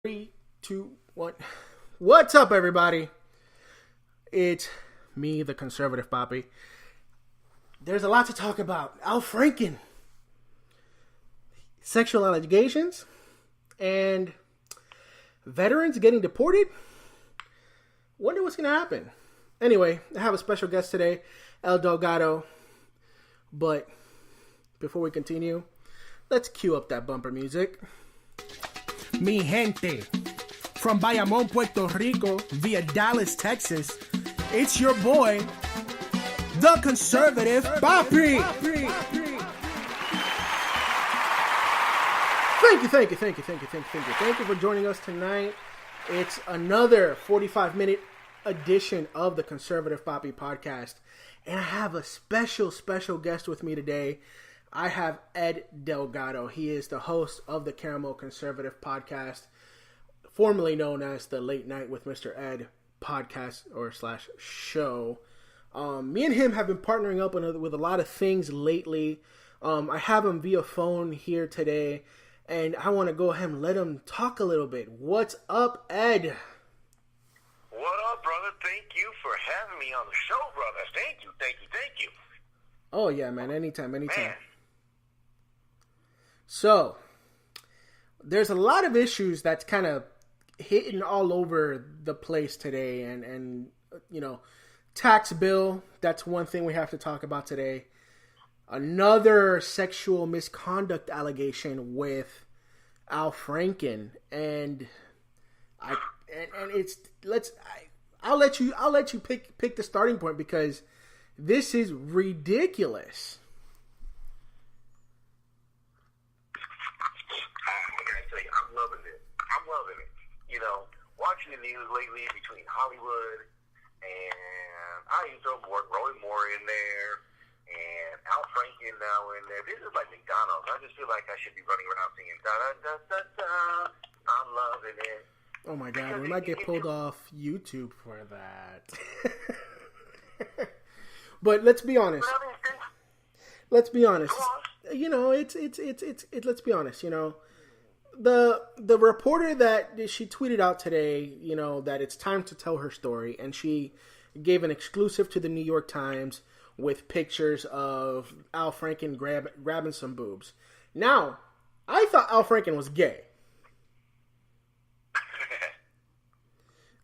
Three, two, one. What's up, everybody? It's me, the conservative Papi. There's a lot to talk about. Al Franken, sexual allegations, and veterans getting deported. Wonder what's gonna happen. Anyway, I have a special guest today, Ed Delgado. But before we continue, let's cue up that bumper music. Mi gente, from Bayamón, Puerto Rico, via Dallas, Texas, it's your boy, the conservative Papi. Thank you for joining us tonight. It's another 45-minute edition of the Conservative Papi podcast, and I have a special guest with me today. I have Ed Delgado. He is the host of the Caramel Conservative podcast, formerly known as the Late Night with Mr. Ed podcast or / show. Me and him have been partnering up with a lot of things lately. I have him via phone here today, and I want to go ahead and let him talk a little bit. What's up, Ed? What up, brother? Thank you for having me on the show, brother. Thank you. Oh, yeah, man. Anytime. Man. So, there's a lot of issues that's kind of hitting all over the place today. And you know, tax bill, that's one thing we have to talk about today. Another sexual misconduct allegation with Al Franken. I'll let you pick the starting point because this is ridiculous. I'm loving it. You know, watching the news lately between Hollywood and I used to work Roy Moore in there and Al Franken now in there. This is like McDonald's. I just feel like I should be running around singing da da da da da. I'm loving it. Oh my God, we might get pulled off YouTube for that. But let's be honest. You know, it's let's be honest, you know. The reporter that she tweeted out today, you know, that it's time to tell her story, and she gave an exclusive to the New York Times with pictures of Al Franken grabbing some boobs. Now, I thought Al Franken was gay.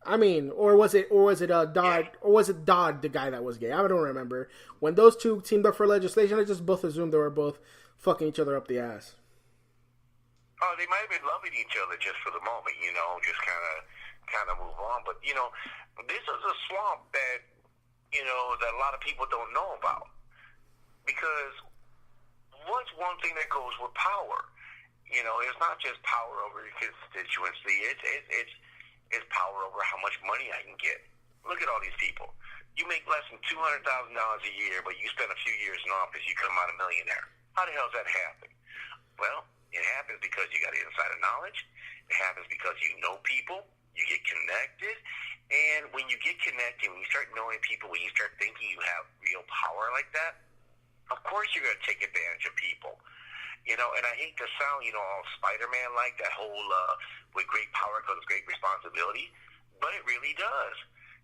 I mean, or was it Dodd, or was it Dodd, the guy that was gay? I don't remember. When those two teamed up for legislation, I just both assumed they were both fucking each other up the ass. Oh, they might have been loving each other just for the moment, you know, just kind of move on. But, you know, this is a swamp that, you know, that a lot of people don't know about. Because what's one thing that goes with power? You know, it's not just power over your constituency. It's power over how much money I can get. Look at all these people. You make less than $200,000 a year, but you spend a few years in office, you come out a millionaire. How the hell does that happen? Well, it happens because you got insider knowledge. It happens because you know people. You get connected. And when you get connected, when you start knowing people, when you start thinking you have real power like that, of course you're going to take advantage of people. You know, and I hate to sound, you know, all Spider-Man like that whole, with great power comes great responsibility, but it really does.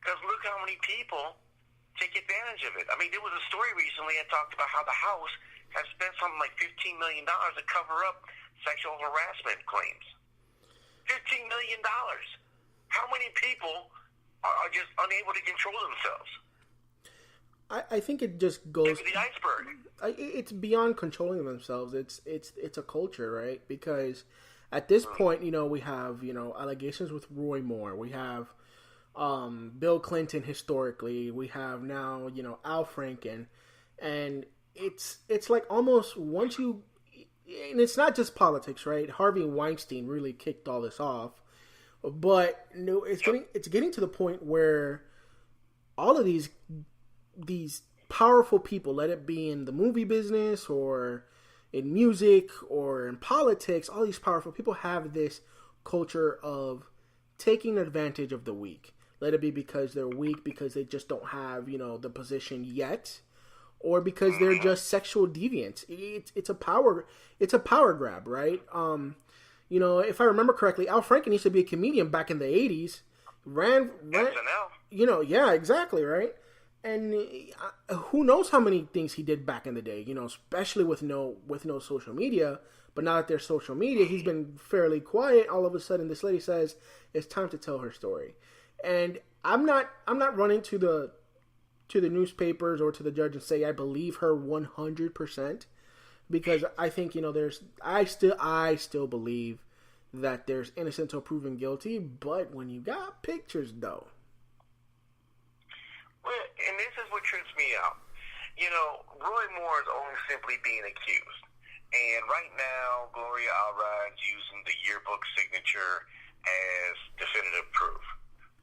Because look how many people take advantage of it. I mean, there was a story recently that talked about how the House has spent something like $15 million to cover up sexual harassment claims. $15 million. How many people are just unable to control themselves? I think it just goes to the iceberg. It's beyond controlling themselves. It's a culture, right? Because at this point, you know, we have, you know, allegations with Roy Moore. We have Bill Clinton historically. We have now, you know, Al Franken, and it's like almost once you, and it's not just politics, right? Harvey Weinstein really kicked all this off, but no, it's getting to the point where all of these powerful people, let it be in the movie business or in music or in politics, all these powerful people have this culture of taking advantage of the weak. Let it be because they're weak, because they just don't have, you know, the position yet, or because they're just sexual deviants. It's a power grab, right? You know, if I remember correctly, Al Franken used to be a comedian back in the 80s. Ran, SNL. you know, yeah, exactly, right? And who knows how many things he did back in the day, you know, especially with no social media. But now that there's social media, he's been fairly quiet. All of a sudden, this lady says it's time to tell her story. And I'm not running to the newspapers or to the judge and say I believe her 100%, because I think, you know, I still believe that there's innocent until proven guilty. But when you got pictures, though. Well, and this is what trips me out. You know, Roy Moore is only simply being accused. And right now, Gloria Allred's using the yearbook signature as definitive proof.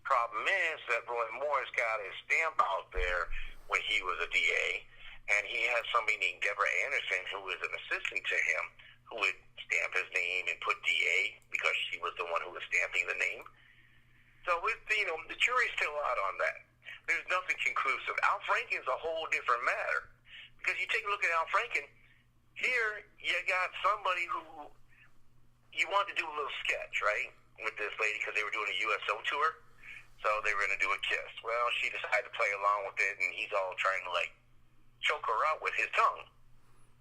Problem is that Roy Moore's got his stamp out there when he was a DA, and he has somebody named Deborah Anderson, who is an assistant to him, who would stamp his name and put DA because she was the one who was stamping the name. So, the jury's still out on that. There's nothing conclusive. Al Franken's a whole different matter. Because you take a look at Al Franken, here you got somebody who you want to do a little sketch, right, with this lady because they were doing a USO tour. So they were going to do a kiss. Well, she decided to play along with it, and he's all trying to, choke her out with his tongue.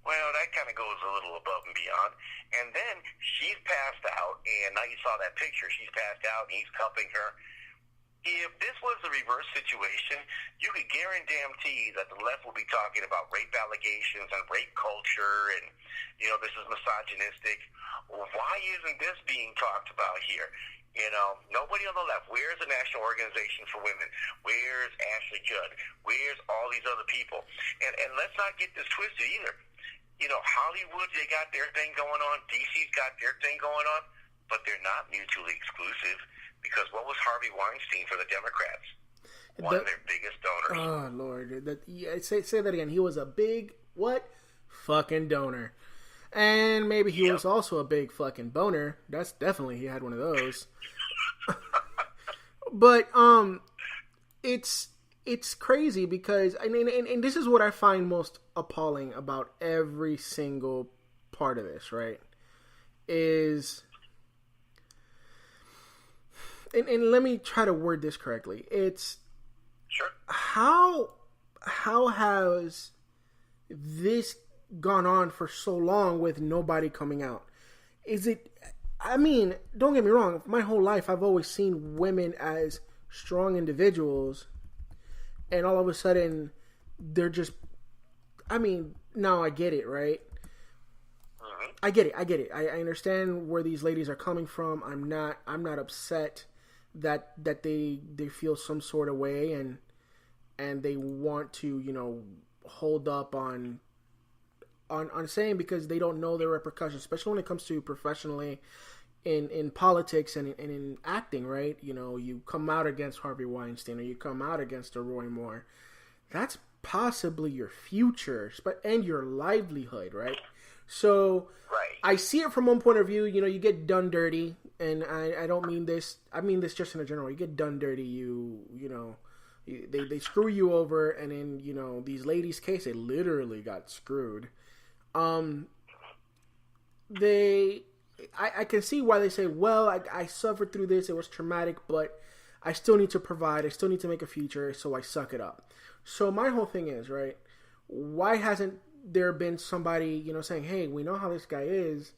Well, that kind of goes a little above and beyond. And then she's passed out, and now you saw that picture. She's passed out, and he's cupping her. If this was a reverse situation, you could guarantee that the left will be talking about rape allegations and rape culture and, this is misogynistic. Why isn't this being talked about here? Nobody on the left. Where's the National Organization for Women? Where's Ashley Judd? Where's all these other people? And let's not get this twisted either. Hollywood, they got their thing going on. DC's got their thing going on, but they're not mutually exclusive. Because what was Harvey Weinstein for the Democrats? One of their biggest donors. Oh, Lord. Say that again. He was a big, what? Fucking donor. And maybe he was also a big fucking boner. That's definitely, he had one of those. But, it's crazy because, and this is what I find most appalling about every single part of this, right? Is... And let me try to word this correctly. It's sure. How has this gone on for so long with nobody coming out? Is it? I mean, don't get me wrong. My whole life, I've always seen women as strong individuals, and all of a sudden, they're just. I mean, now I get it, right? I get it. I understand where these ladies are coming from. I'm not upset that they feel some sort of way and they want to, hold up on saying, because they don't know the repercussions, especially when it comes to professionally in politics and in acting, right? You come out against Harvey Weinstein or you come out against a Roy Moore. That's possibly your future and your livelihood, right? So right. I see it from one point of view. You get done dirty, and I don't mean this. I mean this just in a general. You get done dirty. They screw you over, and in these ladies' case, they literally got screwed. I can see why they say, well, I suffered through this. It was traumatic, but I still need to provide. I still need to make a future, so I suck it up. So my whole thing is, right, why hasn't there been somebody, saying, hey, we know how this guy is.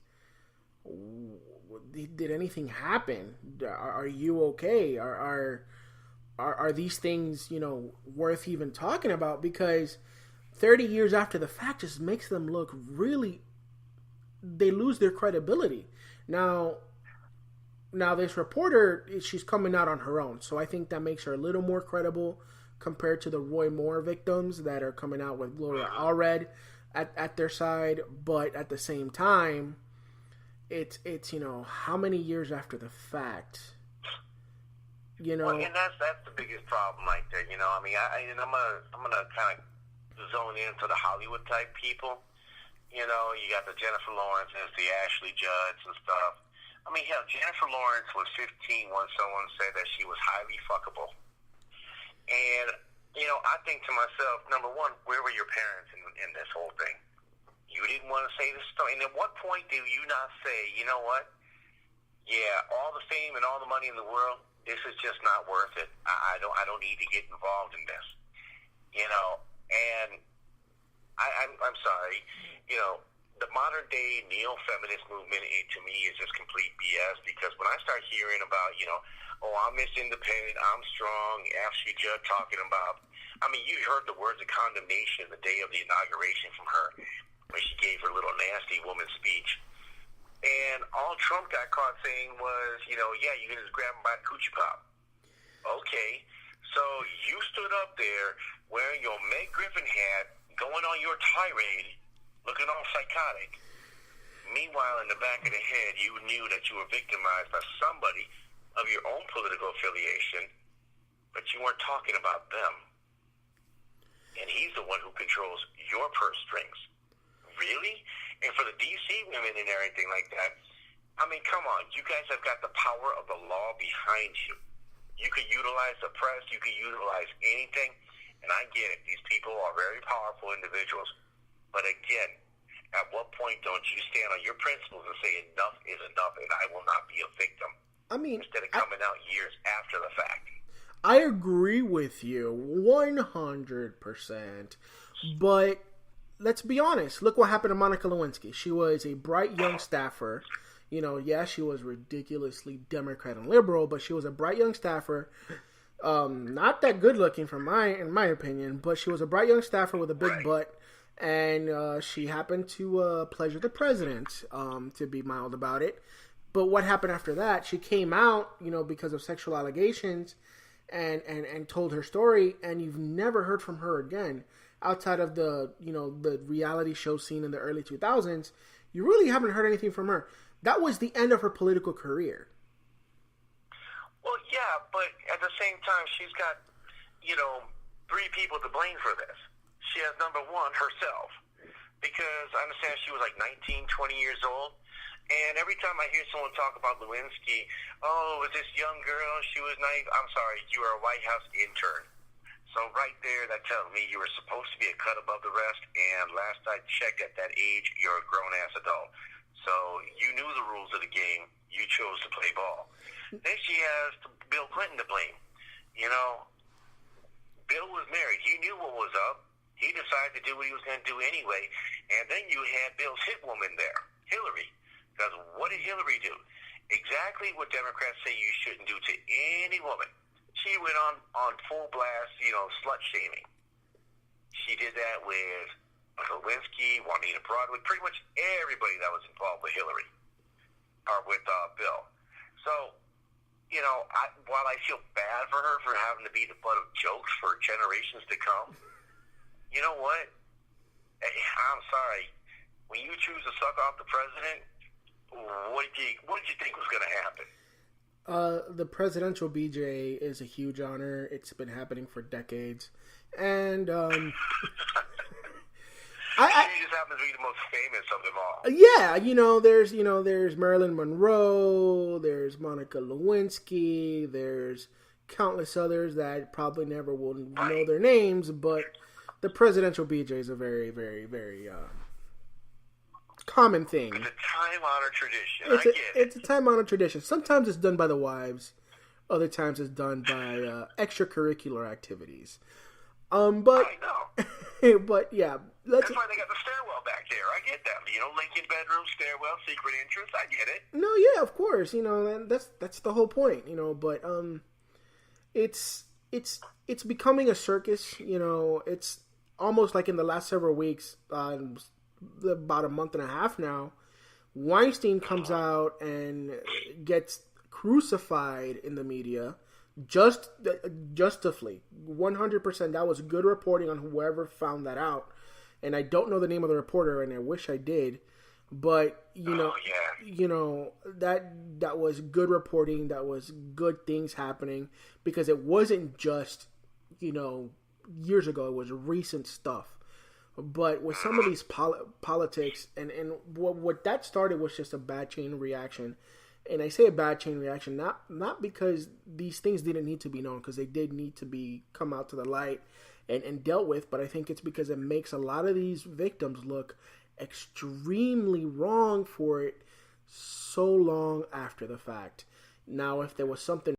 Did anything happen? Are you okay? Are these things, worth even talking about? Because 30 years after the fact just makes them look really, they lose their credibility. Now this reporter, she's coming out on her own. So I think that makes her a little more credible compared to the Roy Moore victims that are coming out with Gloria Allred at their side. But at the same time, it's how many years after the fact, Well, and that's the biggest problem right there. I'm gonna kind of zone into the Hollywood type people. You got the Jennifer Lawrences, the Ashley Judds and stuff. I mean, hell, Jennifer Lawrence was 15 when someone said that she was highly fuckable. And, I think to myself, number one, where were your parents in this whole thing? You didn't want to say this story. And at what point do you not say, you know what? yeah, all the fame and all the money in the world, this is just not worth it. I don't need to get involved in this, you know. And I'm sorry, you know, the modern day neo-feminist movement, to me, is just complete BS, because when I start hearing about, you know, oh, I'm Miss Independent, I'm strong, Ashley Judd talking about, I mean, you heard the words of condemnation the day of the inauguration from her, when she gave her little nasty woman speech. And all Trump got caught saying was, you know, yeah, you can just grab him by the coochie pop. Okay, so you stood up there wearing your Meg Griffin hat, going on your tirade, looking all psychotic. Meanwhile, in the back of the head, you knew that you were victimized by somebody of your own political affiliation, but you weren't talking about them. And he's the one who controls your purse strings. Really? And for the D.C. women and everything like that, I mean, come on. You guys have got the power of the law behind you. You could utilize the press. You could utilize anything. And I get it. These people are very powerful individuals. But again, at what point don't you stand on your principles and say enough is enough and I will not be a victim? I mean, instead of coming out years after the fact. I agree with you 100%. But let's be honest. Look what happened to Monica Lewinsky. She was a bright young staffer. You know, yeah, she was ridiculously Democrat and liberal, but she was a bright young staffer. Not that good looking in my opinion, but she was a bright young staffer with a big butt, and she happened to pleasure the president, to be mild about it. But what happened after that? She came out, you know, because of sexual allegations, and told her story, and you've never heard from her again outside of the, you know, the reality show scene in the early 2000s. You really haven't heard anything from her. That was the end of her political career. Well, yeah, but at the same time, she's got, you know, three people to blame for this. She has, number one, herself. Because I understand she was like 19, 20 years old. And every time I hear someone talk about Lewinsky, oh, was this young girl, she was naive. I'm sorry, you were a White House intern. So right there, that tells me you were supposed to be a cut above the rest. And last I checked, at that age, you're a grown-ass adult. So you knew the rules of the game. You chose to play ball. Then she has Bill Clinton to blame. You know, Bill was married. He knew what was up. He decided to do what he was going to do anyway. And then you had Bill's hit woman there, Hillary. Because what did Hillary do? Exactly what Democrats say you shouldn't do to any woman. She went on full blast, you know, slut shaming. She did that with Lewinsky, Juanita Broadway, pretty much everybody that was involved with Hillary or with Bill. So, you know, while I feel bad for her for having to be the butt of jokes for generations to come, you know what? I'm sorry. When you choose to suck off the president, what did you think was going to happen? The presidential BJ is a huge honor. It's been happening for decades, and she just happens to be the most famous of them all. Yeah, there's Marilyn Monroe, there's Monica Lewinsky, there's countless others that probably never will know their names, but the presidential BJ is a very, very, very common thing. It's a time-honored tradition. It's a time-honored tradition. Sometimes it's done by the wives. Other times it's done by extracurricular activities. But I know. But yeah, that's why they got the stairwell back there. I get that. You know, Lincoln bedroom, stairwell, secret entrance. I get it. No, yeah, of course. You know, that's the whole point. You know, but it's becoming a circus. You know, it's almost like in the last several weeks. About a month and a half now, Weinstein comes out and gets crucified in the media, justly, 100%. That was good reporting on whoever found that out, and I don't know the name of the reporter, and I wish I did, but you know that was good reporting. That was good things happening, because it wasn't just, you know, years ago. It was recent stuff. But with some of these politics, and what that started was just a bad chain reaction. And I say a bad chain reaction, not because these things didn't need to be known, because they did need to come out to the light and dealt with, but I think it's because it makes a lot of these victims look extremely wrong for it so long after the fact. Now, if there was something